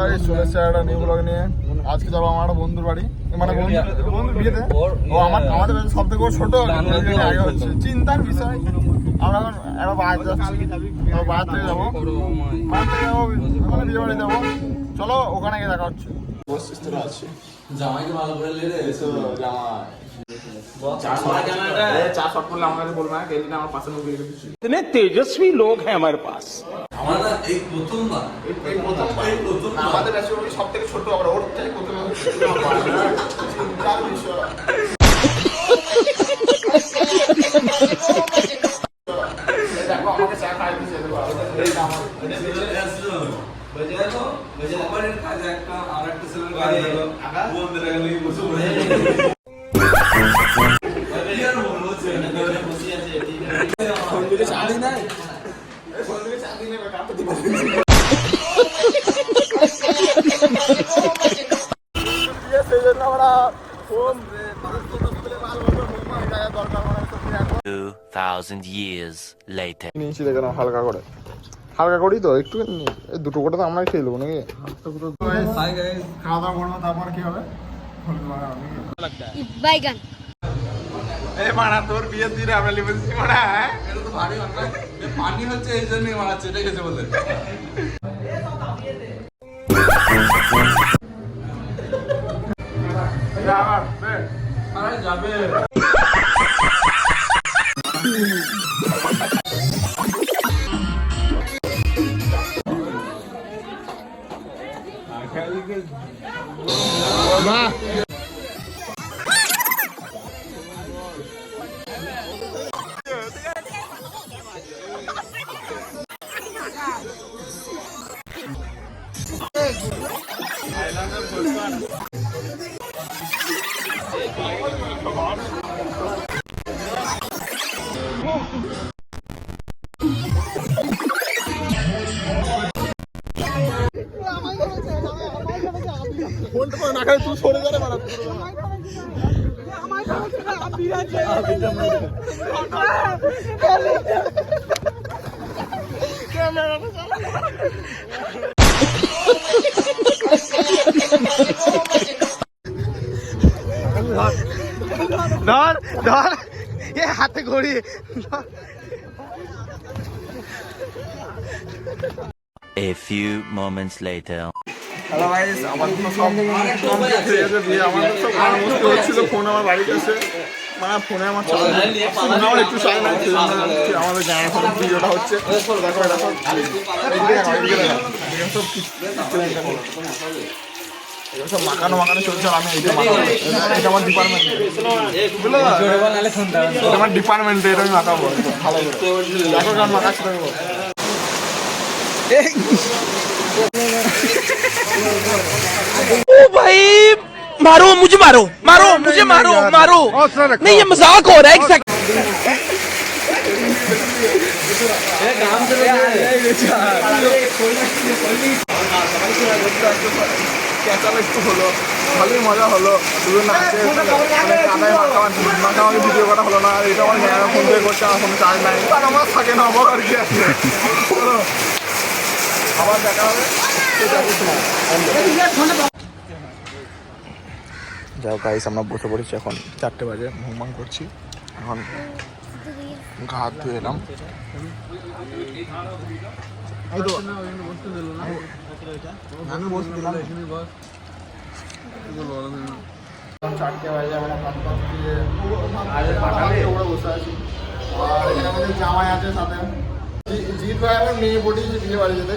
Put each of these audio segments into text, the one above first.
চলে এসছে একটা নিউ ব্লগ নিয়ে। আজকে যাবো আমার একটা বন্ধুর বাড়ি, মানে বন্ধুর বিয়েতে। ও আমাদের সব থেকে ছোট আগে হচ্ছে, চিন্তার বিষয়। আমরা এখন একটা বাইরে যাচ্ছি, বাইরে থেকে যাবো, মানে বিয়ে বাড়ি যাবো। চলো ওখানে গিয়ে দেখা হচ্ছে। জামাইকে ভালো করে লে রে, इतने तेजस्वी लोग हैं हमारे पास। আমাদের সব থেকে ছোট, আমরা ওর থেকে নিয়েছি দেখে নাও, হালকা করে, হালকা করেই তো একটু দুটো করে তো আমরাই খেয়ে নেবো নাকি। খাওয়া দাওয়া করবো, তারপর কি হবে বাইগান। মানা তোর বিয়ের দিনে আমরা লিখেছি মানা, এটা তো ভারী পানি হচ্ছে, এই জন্যই মানা চেটে গেছে বলে। যাবে না খাই তুই সরে যাবে মারা। ধর ধর এ হাতে ঘড়ি। A few moments later. Hello guys, আমার তো সব বিয়ে, আমাদের সব মস্তি হচ্ছিল। ফোন আমার বাড়িতে এসে, মানে ফোনে আমার আমার একটু চাই না, আমাদের গায়ে এখন ভিডিওটা হচ্ছে। দেখো এটা সব সব মাখানো মাখানো চলছে। আমি এইটা মাখাবো, এটা আমার ডিপার্টমেন্ট, এটা আমার ডিপার্টমেন্টে, এটা আমি মাখাবো ভালো করে। দেখো কেমন মাখাচ্ছি দেখো। ओ भाई मारो मुझे, मारो मारो मुझे, मारो मारो। नहीं ये मजाक हो रहा है, एक सेकंड। হলো ভালোই মজা হলো, দুজন মাখামাখি ভিডিও করা হলো না। এটা আমার ফোন পে করছে, আমার ফোনে চার্জ নাই, আর আমার থাকে না, আমার আর কি আছে। আবার দেখা হবে। যাও গাইস, আমরা বসে পড়েছি, এখন 4টে বাজে, ঘুমঘাম করছি। এখন গা হাত ধুয়ে এলাম। আমি বসে দিলাম 4টে বাজে, আমরা বসে আছি। আর এখানে আমাদের জামাই আছে সাথে, জিৎ ভাই আমার মেয়ে বডি বিয়ে বাড়ি যেতে।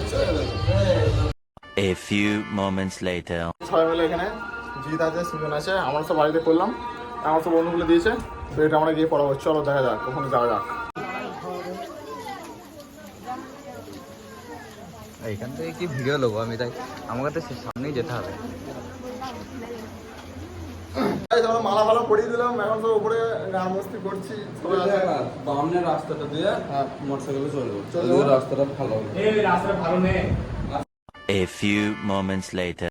A few moments later. সবাই মিলে এখানে জিৎ আছে, সুজন আছে, আমরা সব বাড়িতে করলাম, আমার সব বন্ধুগুলো দিয়েছে। তো এটা আমরা গিয়ে পড়াবো, চলো দেখা যাক, ওখানে যাওয়া যাক। এইখান থেকে কি ভিডিও নেবো আমি, তাই আমাকে তো সামনেই যেতে হবে। মালা ফালা পরিয়ে দিলাম, এখন তো উপরে গান মস্তি করছি। বামনের রাস্তাটা দিয়ে মোটরসাইকেলে চলবো, রাস্তাটা ভালো, রাস্তাটা ভালো নেই। A few moments later.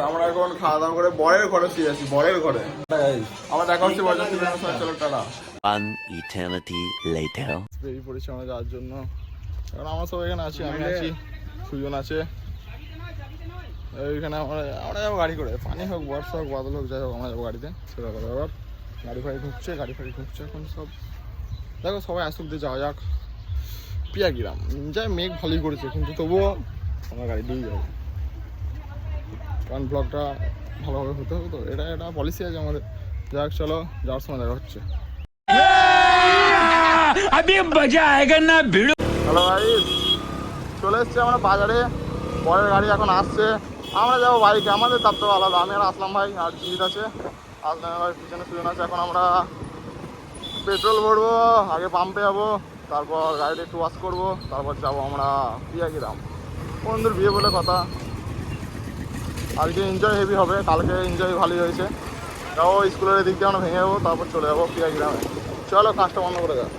আমরা এখন খাওয়া দাওয়া করে বরের ঘরে শুয়ে আছি, বরের ঘরে। আমার দেখা হচ্ছে বরযাত্রী বেরোনোর সময়, চলো টাটা। One eternity later. বেরিয়ে পড়েছি আমরা যাওয়ার জন্য। এখন আমরা সবাই এখানে আছি, আমি আছি, সুজন আছে। এইখানে আমরা যাবো গাড়ি করে, পানি হোক বর্ষা হোক বাদল হোক যাই হোক আমরা যাবো গাড়িতে। সেটা করে আবার গাড়ি ফাড়ি ঢুকছে, গাড়ি ফাড়ি ঢুকছে এখন সব। দেখো সবাই আসুক দিয়ে যাওয়া যাক পিয়াগিরাম। যাই মেঘ ভালোই করেছে কিন্তু তবুও আমরা গাড়ি দিয়েই যাবো, কারণ ব্লগটা ভালোভাবে হতে হবে তো, এটা একটা পলিসি আছে আমাদের। যাক চলো, যাওয়ার সময় দেখা হচ্ছে। হ্যালো ভাই, চলে এসছি আমরা বাজারে, পরের গাড়ি এখন আসছে। আমরা যাবো বাইকে, আমাদের তার তো আলাদা। আমি আর আসলাম ভাই আর জিৎ আছে, আসলাম ভাই পিছনে সুজন আছে। এখন আমরা পেট্রোল ভরবো, আগে পাম্পে যাবো, তারপর গাড়িটা একটু ওয়াশ করবো, তারপর যাবো আমরা পিয়াগিরাম। বন্ধুর বিয়ে বলে কথা, আজকে এনজয় হেভি হবে, কালকে এনজয় ভালোই হয়েছে। যাবো স্কুলের দিক দিয়ে আমরা ভেঙে যাবো, তারপর চলে যাবো পিয়াগিরামে। চলো কাজটা বন্ধ করে দাও।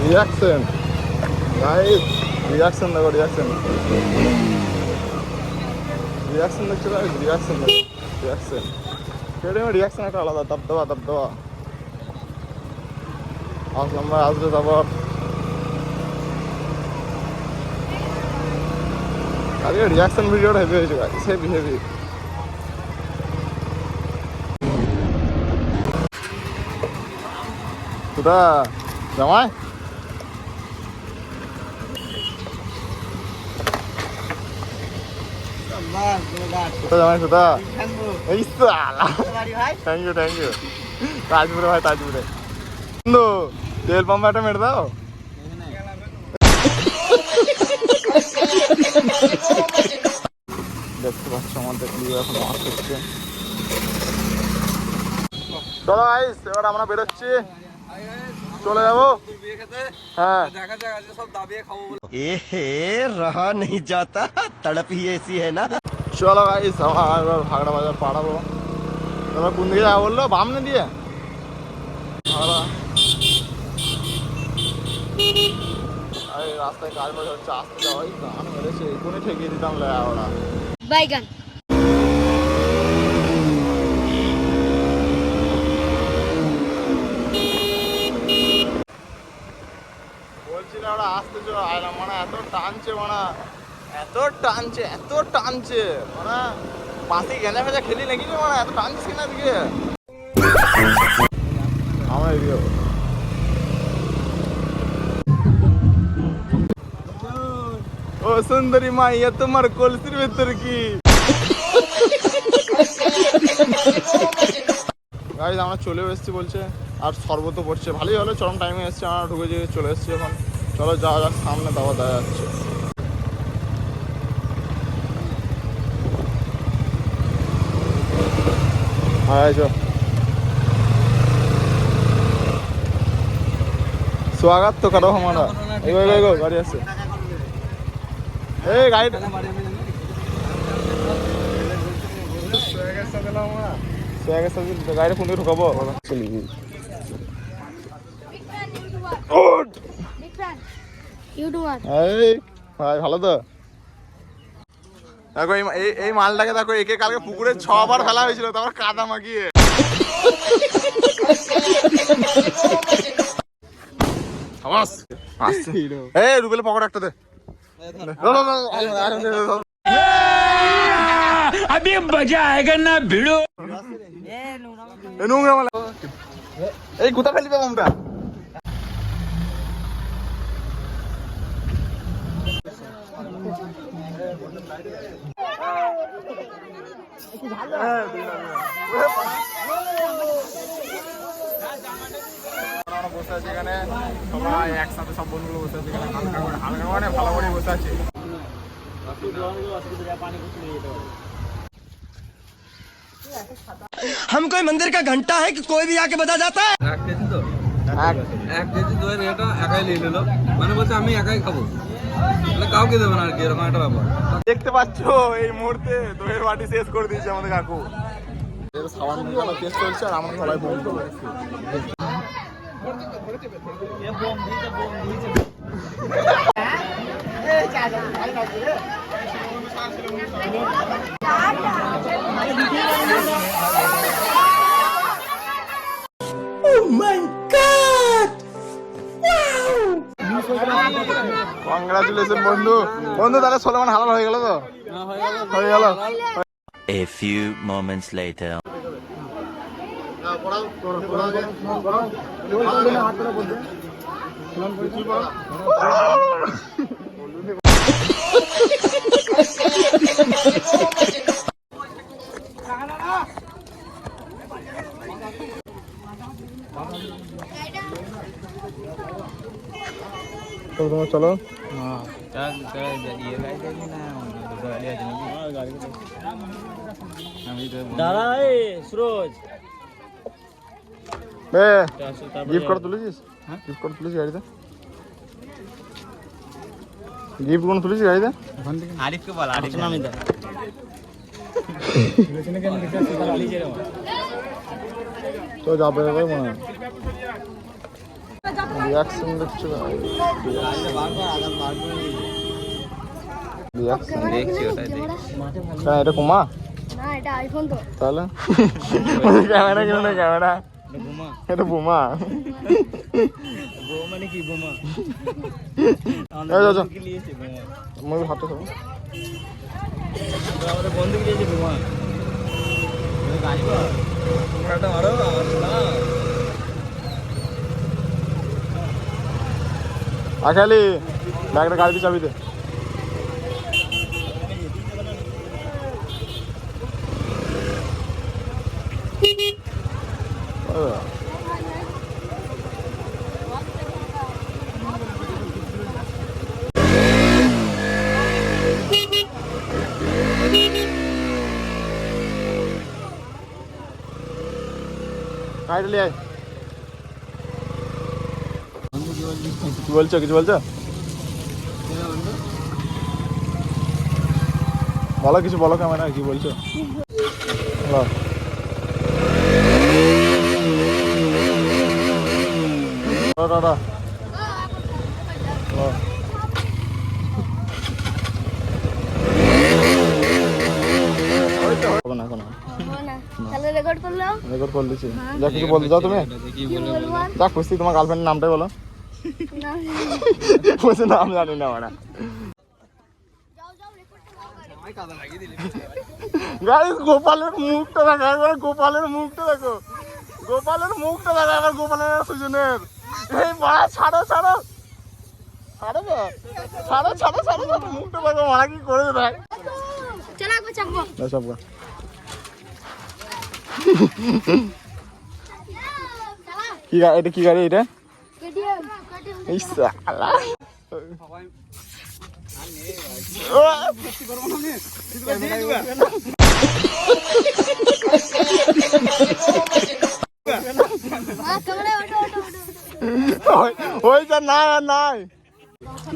রিয়াকশন গাইস, রিয়াকশন দেখো, রিয়াকশন রিয়াকশন দেখছো গাইস, রিয়াকশন দেখো, রিয়াকশন কেডিএম রিয়াকশন একটা আলাদা, দবদবা দবদবা। আসলাম ভাই আসবে, তারপর আজকে রিয়াকশন ভিডিওটা হেভি হয়েছে গাইস, হেভি হেভি। কোথা জামাই জামাই কোথা? এই সালা, থ্যাংক ইউ থ্যাংক ইউ। তাজপুরে ভাই, তাজপুরে। বন্ধু তেল পাম্প একটা মেরে দাও। দেখতে পাচ্ছ আমাদের এখন মাছ হচ্ছে। চলো গাইস, এবার আমরা বেরোচ্ছি, চলে যাবো। হ্যাঁ रहा नहीं जाता, तड़प ही ऐसी है ना। চলো গাইস, আমরা এবার ভাগড়া বাজার পাঠাবো। তোমরা কোন দিকে যাবো বললো? বামনে দিয়ে এই রাস্তায় কাজ বাজ হচ্ছে, আসতে যাওয়াই গান মেরেছে, এখনই ঠেকিয়ে দিতাম ওরা। বাইগান বলছিল ওরা আসতে চলো, আয়লাম মানে এত টানছে, মানে এত টানছে, এত টানছে, মানে পাশে গেঁজা ফেজা খেলি নাকি, মানে এত টানছিস কিনা দিকে। আমরা এদিকে ও সুন্দরী মাইয়া তোমার কলসির ভেতর কি। গাইস আমরা চলেও এসেছি বলছে, আর শরবত পড়ছে, ভালোই হলো, চরম টাইমে এসছে, আমরা ঢুকে যেয়ে চলে এসেছি এখন। চলো যাওয়া যাক, সামনে দাওয়া দেওয়া যাচ্ছে। स्वागत तो करो हमारा। एगो गाड़ी আছে, এই গাড়ি সোয়াগের সাথে গাড়ি কোন দিকে ঢুকাবো? চলি ইউটিউবার। এই ভাই ভালো তো? দেখো এই মালটাকে দেখো, একে কালকে পুকুরে 6 বার ফেলা হয়েছিল, তারপর কাদা মাখিয়ে। এই রুবেল পকেট একটা দে। अभी मजा आएगा ना भिड़ो। এই কোথা ফেলি পাম্পটা? বসে আছি এখানে সবাই একসাথে, সব বন্ধুগুলো বসে আছে এখানে, হালকা করে হালকা মানে ভালো করে বসে আছে। हम कोई मंदिर का घंटा है कि कोई भी आके बजा जाता है। এক কেজি তো এক কেজি দইয়ের এটা একাই নিয়ে নিল, মানে বলছে আমি একাই খাবো। তাহলে কাউকে দেবে না আর কি, এরকম একটা ব্যাপার। দেখতে পাচ্ছ এই মুহূর্তে দইয়ের বাটি শেষ করে দিয়েছে আমাদের কাকু। সাবান মেশানো টেস্ট চলছে আর আমার সবাই বন্ধ করেছে। কংগ্রাচুলেশন বন্ধু। বন্ধু তাহলে সোলেমান হালাল হয়ে গেল তো? হয়ে গেল। A few moments later. চলো দাদা সুরজ গিফট করে তুলেছিস? গিফট করে তুলেছিস গাড়িতে? গিফট কোন তুলেছিস গাড়িতে? আরিফকে বল, আরিফ নামে দা তো যাবে ভাই মনে হয়। রিয়াকশন দেখছো? রিয়াকশন দেখছি, ওটাই দেখছি। কেন এটা কুমা? না এটা আইফোন তো। তাহলে ক্যামেরা কিনো না, ক্যামেরা বোমা, এটা বোমা। বোমা মানে কি বোমা? এই যাও কি লিয়েছে বোমা? মই হাতে সব আমাদের বন্ধু কি লিয়েছে বোমা? গাড়ি বা তোমরাটা মারো না। আখালি ব্যাগটা গাড়িতে চাবি দে। গাড়িটা নিয়ে আয়। কি বলছো? কিছু বলছো? বলো কিছু, বলো ক্যামেরা কি বলছো? বলো। টাটা। হবে না এখন। না তাহলে রেকর্ড করলো। রেকর্ড করে দিচ্ছি। যা কিছু বলতে যাও তুমি। কি বলবো আর? যা খুশি তোমার গার্লফ্রেন্ডের নামটাই বলো। না খুশি নাম জানি না আমরা। গাইস গোপালের মুখটা দেখো একবার, গোপালের মুখটা দেখো, গোপালের মুখটা দেখো একবার, গোপালের সুজনের। এই মারা ছাড়ো ছাড়ো ছাড়ো না, ছাড়ো ছাড়ো ছাড়ো ছাড়ো, মুখটা দেখো মারা কি করে দেয়। চল একবার চাপবো। সব কি এটা? কি গাড়ি এটা? কেটিএম এই শালা ক্যামেরা ওটো ওটো ওই যা নাই আর নাই।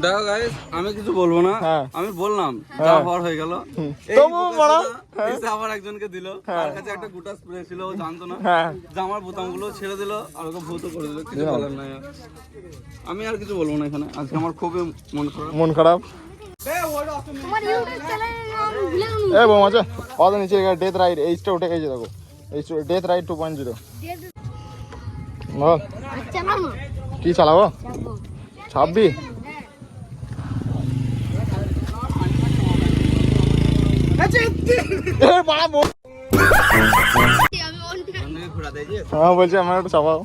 দেখো গাইস, আমি কিছু বলবো না। হ্যাঁ। আমি বললাম যা হ্যাঁ। হওয়ার হয়ে গেল। এই তবু বোকা বলো। ছোটা এসে আবার একজনকে দিল। তার কাছে একটা গুটা স্প্রে ছিল, ও জানতো না। হ্যাঁ। জামার বোতামগুলো ছেড়ে দিল আর ওকে ভূত করে দিল। কিছু বলার নাই আর। আমি আর কিছু বলবো না এখানে। আজকে আমার খুবই মন খারাপ। মন খারাপ। তোমার ইউটিউব চ্যানেলের নাম ভুলে গেলাম। এ বউ আছে অত নিচে ডেথ রাইড এইচটা উঠে গেছে দেখো, এইচ ডেথ রাইড 2.0 বল। আচ্ছা না না কি চালাবো? চাপবো। 26 এ বাবা বল। আমি অন বন্ধুকে ঘোরা দেয় যে হ্যাঁ বলছি আমার একটু চাপাও।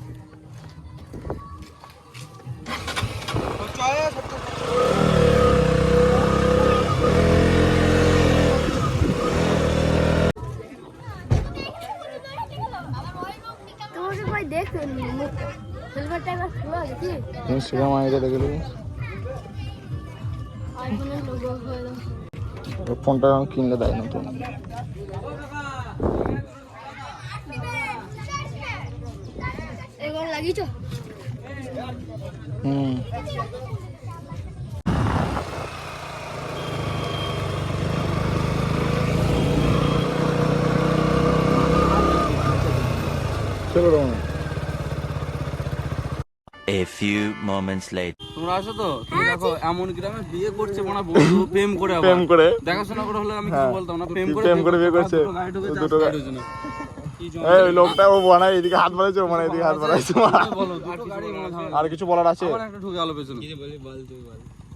তোমাকে ভাই দেখতে মুখটা হেলমেটটা একবার খুলে দেখি। ইনস্টাগ্রাম আইডি দেখলি আইফোনের লোগো হলো। ফোনটা এখন কিনলে দেয় না তো। এবার লাগিয়েছো? A few moments later. তোমরা আসো তো, তুমি দেখো এমন গ্রামে বিয়ে করছে মানে বন্ধু প্রেম করে আবার। প্রেম করে দেখাশোনা করে হলে আমি কি হ্যাঁ, বলতাম না, প্রেম করে বিয়ে করছে। দুটো গাড়ি ঢুকেছে, দুটো আজকে গাড়ি। ঢুকেছে না। কি জন্য? এই ওই লোকটা ও বানায় এদিকে হাত বাড়াইছে, ও মানে এদিকে হাত বাড়াইছে। বলো, দুটো গাড়ি মনে হয়। আর কিছু বলার আছে? আবার একটা ঢুকে গেল পেছনে।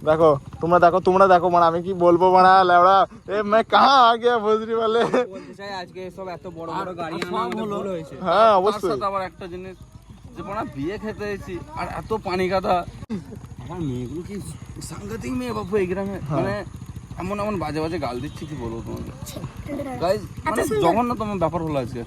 দেখো তোমরা দেখো মানে আমি কি বলবো মানে লেওড়া এ मैं कहां आ गया বজরি वाले। বলতে চাই আজকে সব এত বড় বড় গাড়ি আনা আমাদের ভুল হয়েছে। হ্যাঁ তার অবশ্যই। সাথে আবার একটা জিনিস যে মানে বিয়ে খেতে এসেছি আর এত পানি কাদা। আমার মেয়েগুলো কি সাংঘাতিক মেয়ে বাবু এই গ্রামে, মানে এমন এমন বাজে বাজে গাল দিচ্ছি কি বলবো তোমাকে গাইস, মানে জঘন্যতম ব্যাপার হলো আজকে।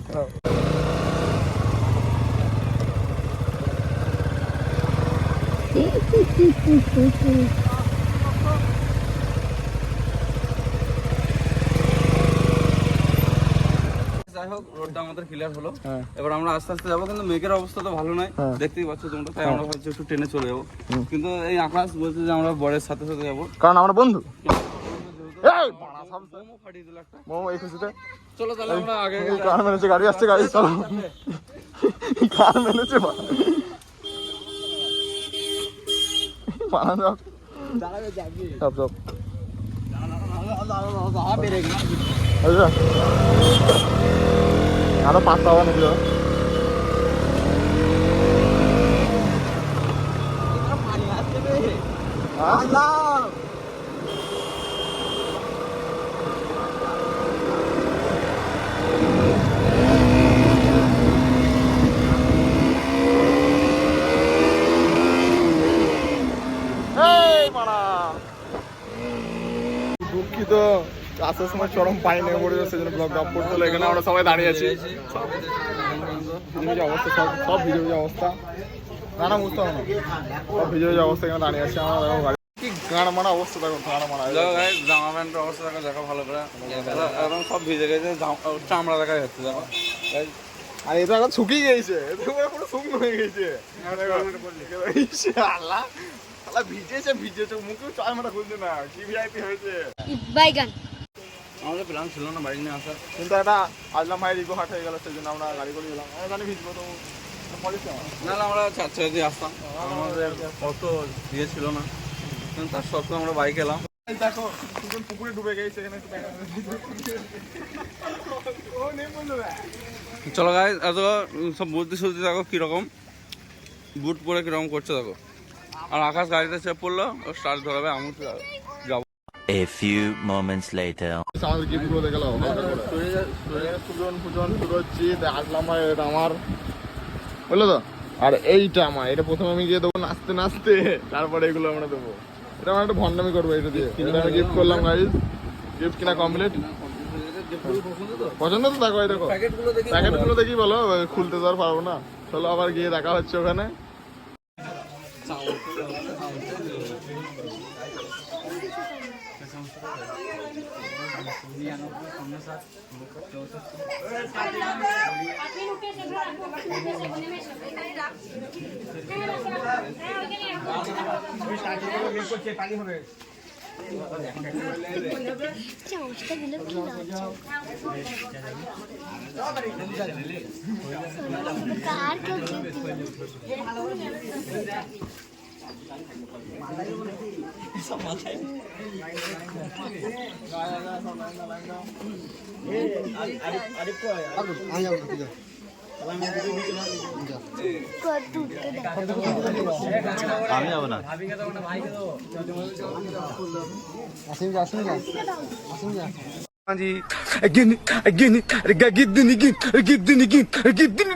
যাই হোক, রোডটা আমাদের ক্লিয়ার হলো। হ্যাঁ। এবার আমরা আস্তে আস্তে যাবো, কিন্তু মেঘের অবস্থা তো ভালো নয়, হ্যাঁ। দেখতেই পাচ্ছ তোমরা, তাই আমরা ভাবছি একটু ট্রেনে চলে যাবো। কিন্তু এই আকাশ বলছে যে আমরা বরের সাথে সাথে যাবো। কারণ আমরা বন্ধু। এই মোমো ফাটিয়ে দিল একটা। মোমো এই খুশিতে চলো তাহলে আমরা আগে এই কার মেরেছে, গাড়ি আসছে, গাড়ি চলো। কার মেরেছে পালানো সব সব আচ্ছা আরো 5 টাকা নাকি দুঃখিত, আসার সময় চরম পানি নেমে পড়ে যাচ্ছে, সেজন্য ব্লগ আপ করতে হলো। এখানে আমরা সবাই দাঁড়িয়ে আছি, ভিজে অবস্থা, সব ভিজে ভিজে অবস্থা। না বুঝতে হবে না, সব ভিজে ভিজে অবস্থা এখানে দাঁড়িয়ে আছি আমরা। দেখো গাড়ি কি গাড় মারা অবস্থা, দেখো গাড় মারা। দেখো গাইস, জামা প্যান্টের অবস্থা দেখো, দেখো ভালো করে, একদম সব ভিজে গেছে, চামড়া দেখা যাচ্ছে। দেখো আর এটা এখন শুকিয়ে গেছে, পুরো শুকনো হয়ে গেছে। আল্লাহ আল্লাহ ভিজেছে, মুখেও চায় মারা খুলছে না, কি ভিআইপি হয়েছে। বাইগান আমাদের প্ল্যান ছিল না বাইক নিয়ে আসার, কিন্তু একটা আজলাম ভাই রিগো হাট হয়ে গেল, সেই জন্য আমরা গাড়ি করে গেলাম। আমরা জানি ভিজবো তো নাহলে আমরা চার চাকা দিয়ে আসতাম, আমাদের অত ইয়ে ছিল না, কিন্তু তার সত্ত্বেও আমরা বাইক এলাম। দেখো দুজন পুকুরে ডুবে গেছে, এখানে একটু দেখা ও নেই বললো না। চলো গাইস, এত সব বুদ্ধি সুদ্ধি দেখো কিরকম বুট পরে কিরকম করছে দেখো। আর আকাশ গাড়িতে চেপ পড়লো, ও স্টার্ট ধরাবে, আমি যাবো। A few moments later. আমাদের গিফটগুলো দেখে নাও, সুজন সুরজিৎ আসলাম ভাই, এটা আমার বুঝলো তো। আর এইটা আমার, এটা প্রথমে আমি গিয়ে দেবো নাচতে নাচতে, তারপরে এগুলো আমরা দেবো। এটা আমরা একটা ভণ্ডামি করবো এটা দিয়ে। এটা আমি গিফট করলাম গাইজ, গিফট কিনা কমপ্লিট। পছন্দ তো দেখো, এই দেখো প্যাকেটগুলো দেখি বলো, খুলতে তো আর পারবো না। চলো আবার গিয়ে দেখা হচ্ছে ওখানে। চামচটা দিলে কি কার কেউ আমি যাবো না। Again, again, again, again, again, again, again, again, again.